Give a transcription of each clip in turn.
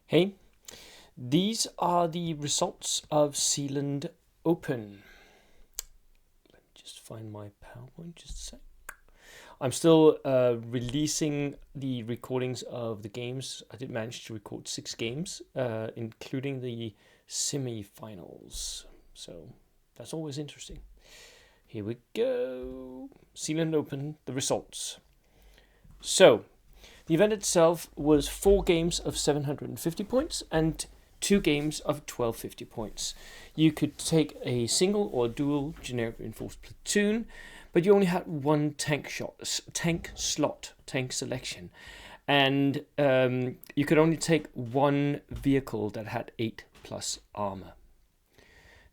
Hey, these are the results of Sealand Open. Let me just find my PowerPoint just a sec. I'm still releasing the recordings of the games. I did manage to record 6 games, including the semi-finals. So that's always interesting. Here we go. Sealand Open, the results. So, the event itself was 4 games of 750 points and 2 games of 1250 points. You could take a single or dual generic reinforced platoon, but you only had one tank selection, and you could only take one vehicle that had 8 plus armor.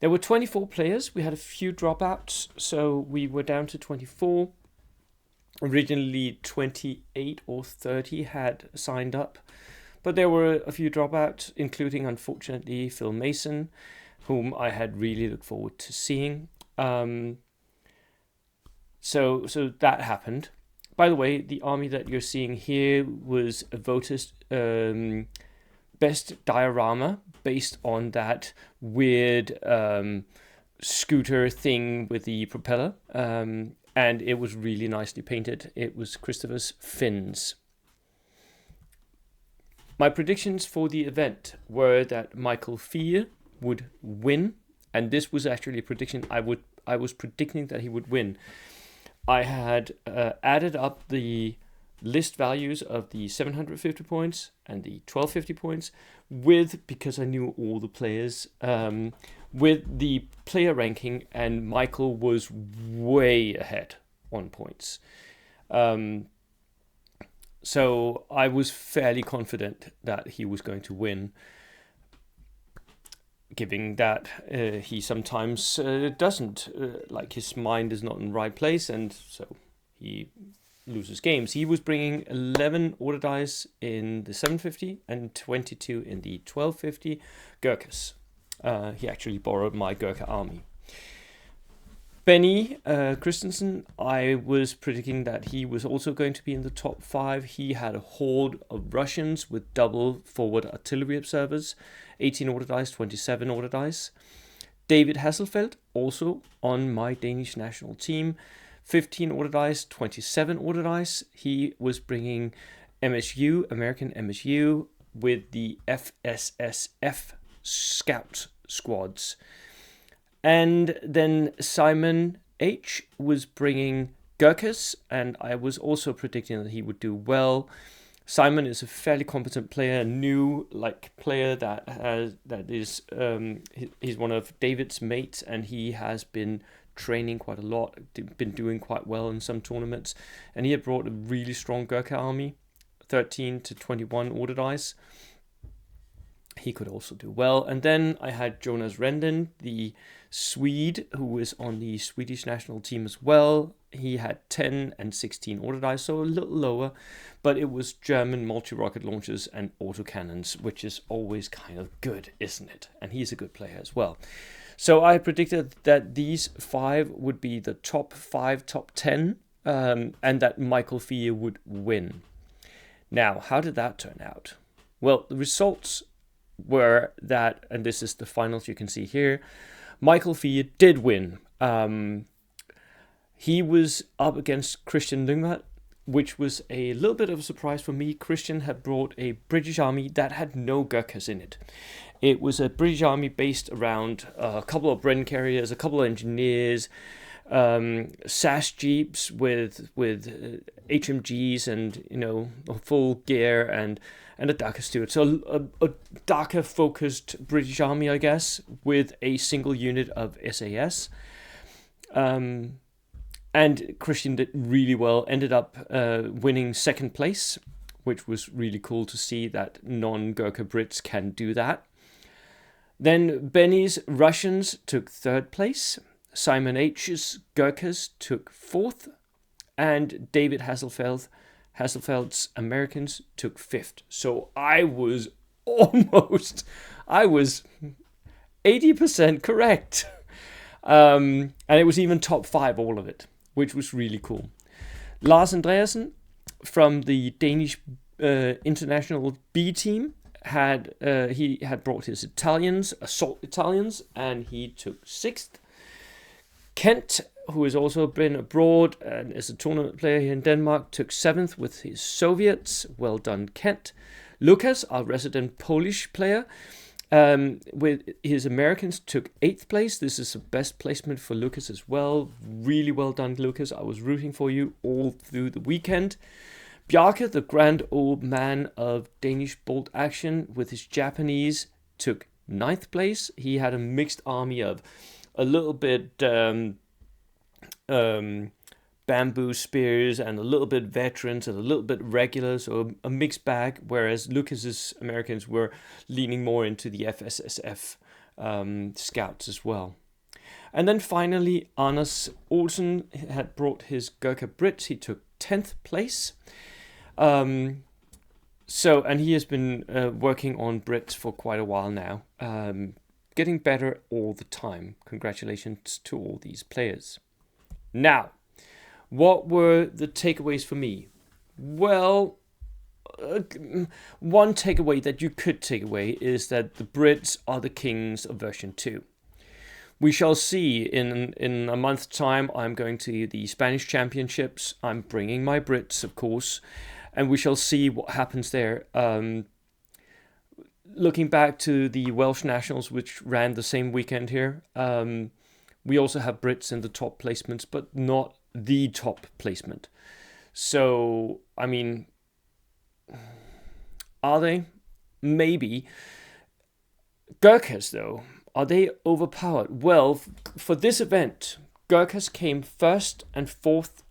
There were 24 players. We had a few dropouts, so we were down to 24. Originally 28 or 30 had signed up, but there were a few dropouts, including, unfortunately, Phil Mason, whom I had really looked forward to seeing. So that happened. By the way, the army that you're seeing here was voted best diorama based on that weird scooter thing with the propeller. And it was really nicely painted. It was Christopher's fins. My predictions for the event were that Michael Fear would win, and this was actually a prediction I was predicting that he would win. I had added up the list values of the 750 points and the 1250 points because I knew all the players, with the player ranking, and Michael was way ahead on points. So I was fairly confident that he was going to win, given that he sometimes doesn't, like his mind is not in the right place, and so he loses games. He was bringing 11 order dice in the 750 and 22 in the 1250 Gurkhas. He actually borrowed my Gurkha army. Benny Christensen, I was predicting that he was also going to be in the top 5. He had a horde of Russians with double forward artillery observers, 18 order dice, 27 order dice. David Hasselfeld, also on my Danish national team, 15 order dice, 27 order dice. He was bringing MSU, American MSU, with the FSSF Scout squads. And then Simon H was bringing Gurkhas, and I was also predicting that he would do well. Simon is a fairly competent player, new player he's one of David's mates, and he has been training quite a lot, been doing quite well in some tournaments, and he had brought a really strong Gurkha army, 13 to 21 order dice. He could also do well. And then I had Jonas Renden, the Swede, who was on the Swedish national team as well. He had 10 and 16 order dice, so a little lower, but it was German multi-rocket launchers and autocannons, which is always kind of good, isn't it? And he's a good player as well. So I predicted that these 5 would be the top 5, top 10, and that Michael Fear would win. Now, how did that turn out? Well, the results were that, and this is the finals you can see here, Michael Fear did win. He was up against Christian Lyngvad, which was a little bit of a surprise for me. Christian had brought a British army that had no Gurkhas in it. It was a British army based around a couple of Bren carriers, a couple of engineers, SAS jeeps with HMGs and full gear and a Dhaka steward. So a Dhaka focused British army, I guess, with a single unit of SAS. And Christian did really well, ended up winning 2nd place, which was really cool to see that non-Gurkha Brits can do that. Then Benny's Russians took 3rd place. Simon H's Gurkhas took 4th, and David Hasselfeld's Americans took 5th. So I was 80% correct. And it was even top 5, all of it, which was really cool. Lars Andreasen from the Danish international B team he had brought his Italians, assault Italians, and he took 6th. Kent, who has also been abroad and is a tournament player here in Denmark, took 7th with his Soviets. Well done, Kent. Lucas, our resident Polish player, with his Americans, took 8th place. This is the best placement for Lucas as well. Really well done, Lucas. I was rooting for you all through the weekend. Bjarke, the grand old man of Danish bolt action, with his Japanese, took 9th place. He had a mixed army of a little bit bamboo spears and a little bit veterans and a little bit regulars, so a mixed bag, whereas Lucas's Americans were leaning more into the FSSF scouts as well. And then finally, Anders Olsen had brought his Gurkha Brits. He took 10th place. And he has been working on Brits for quite a while now, getting better all the time. Congratulations to all these players. Now, what were the takeaways for me? Well, one takeaway that you could take away is that the Brits are the kings of version 2. We shall see in a month's time. I'm going to the Spanish Championships. I'm bringing my Brits, of course, and we shall see what happens there. Looking back to the Welsh Nationals, which ran the same weekend here, we also have Brits in the top placements, but not the top placement. So, I mean, are they? Maybe. Gurkhas, though, are they overpowered? Well, for this event, Gurkhas came 1st and 4th,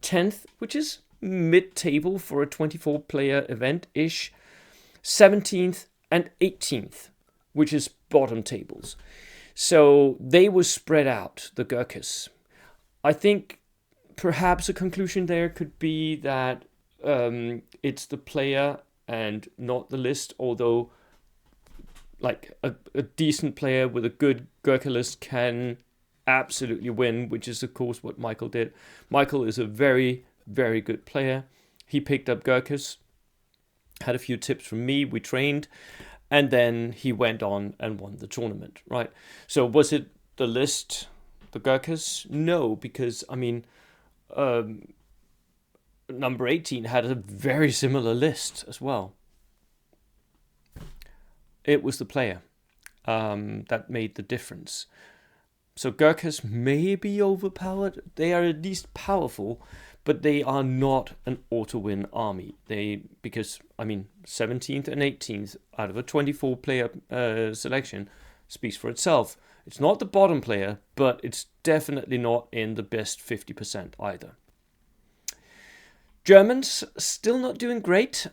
10th, which is mid-table for a 24-player event-ish, 17th and 18th, which is bottom tables. So they were spread out, the Gurkhas. I think perhaps a conclusion there could be that it's the player and not the list, although like a decent player with a good Gurkha list can absolutely win, which is of course what Michael did. Michael is a very, very good player. He picked up Gurkhas, had a few tips from me, we trained, and then he went on and won the tournament, right? So was it the list, the Gurkhas? No, because, I mean, number 18 had a very similar list as well. It was the player that made the difference. So Gurkhas may be overpowered. They are at least powerful, but they are not an auto-win army. Because 17th and 18th out of a 24-player selection speaks for itself. It's not the bottom player, but it's definitely not in the best 50% either. Germans still not doing great.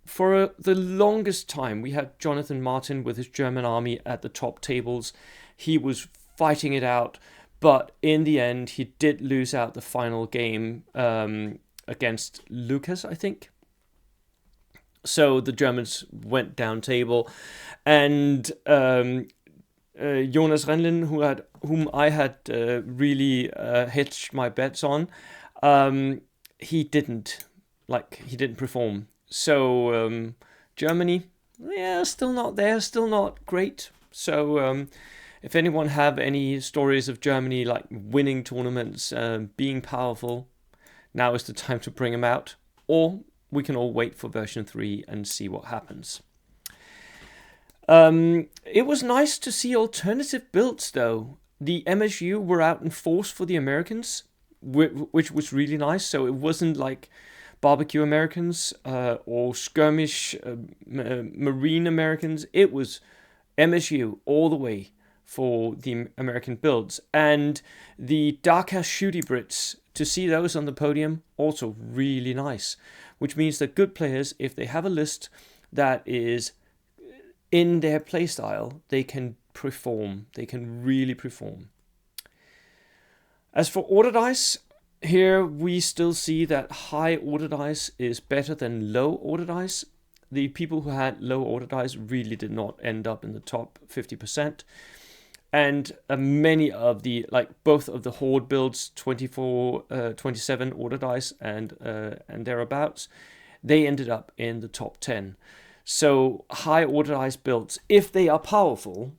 For the longest time, we had Jonathan Martin with his German army at the top tables. He was fighting it out, but in the end, he did lose out the final game against Lucas, I think. So the Germans went down table, and Jonas Renlin, whom I had really hedged my bets on, he didn't perform. So Germany, still not there, still not great. So if anyone have any stories of Germany like winning tournaments, being powerful, now is the time to bring them out. Or we can all wait for version 3 and see what happens. It was nice to see alternative builds, though. The MSU were out in force for the Americans, which was really nice. So it wasn't like barbecue Americans or skirmish marine Americans. It was MSU all the way for the American builds. And the Dhaka Shooty Brits, to see those on the podium, also really nice. Which means that good players, if they have a list that is in their playstyle, they can perform. They can really perform. As for order dice, here we still see that high order dice is better than low order dice. The people who had low order dice really did not end up in the top 50%. And many of the, both of the Horde builds, 27 order dice and thereabouts, they ended up in the top 10. So high order dice builds, if they are powerful,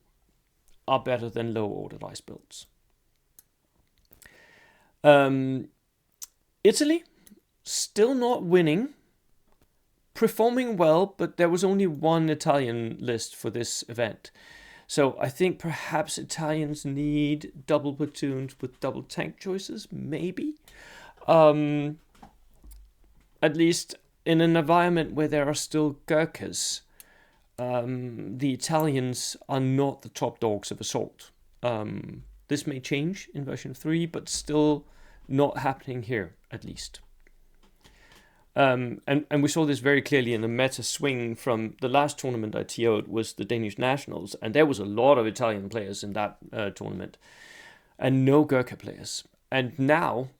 are better than low order dice builds. Italy, still not winning. Performing well, but there was only one Italian list for this event. So I think perhaps Italians need double platoons with double tank choices, maybe. At least in an environment where there are still Gurkhas, the Italians are not the top dogs of assault. This may change in version 3, but still not happening here, at least. And we saw this very clearly in the meta swing from the last tournament I TO'd was the Danish Nationals, and there was a lot of Italian players in that tournament, and no Gurkha players. And now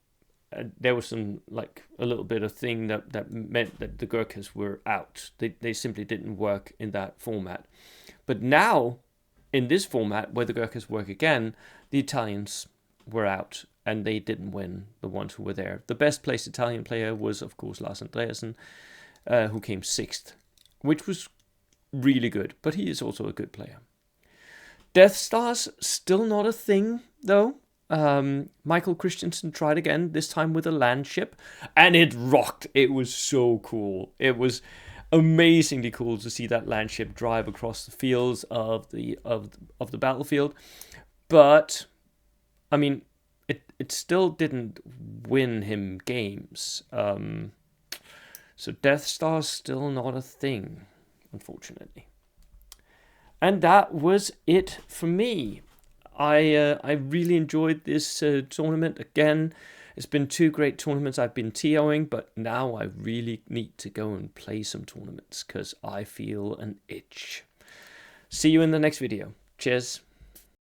there was some a little bit of thing that meant that the Gurkhas were out. They simply didn't work in that format. But now, in this format where the Gurkhas work again, the Italians were out and they didn't win, the ones who were there. The best placed Italian player was, of course, Lars Andreasen, who came 6th, which was really good, but he is also a good player. Death Stars, still not a thing, though. Michael Christensen tried again, this time with a land ship, and it rocked. It was so cool. It was amazingly cool to see that land ship drive across the fields of the battlefield. But, I mean, it still didn't win him games. So Death Star's still not a thing, unfortunately. And that was it for me. I really enjoyed this tournament. Again, it's been 2 great tournaments I've been TOing, but now I really need to go and play some tournaments because I feel an itch. See you in the next video. Cheers.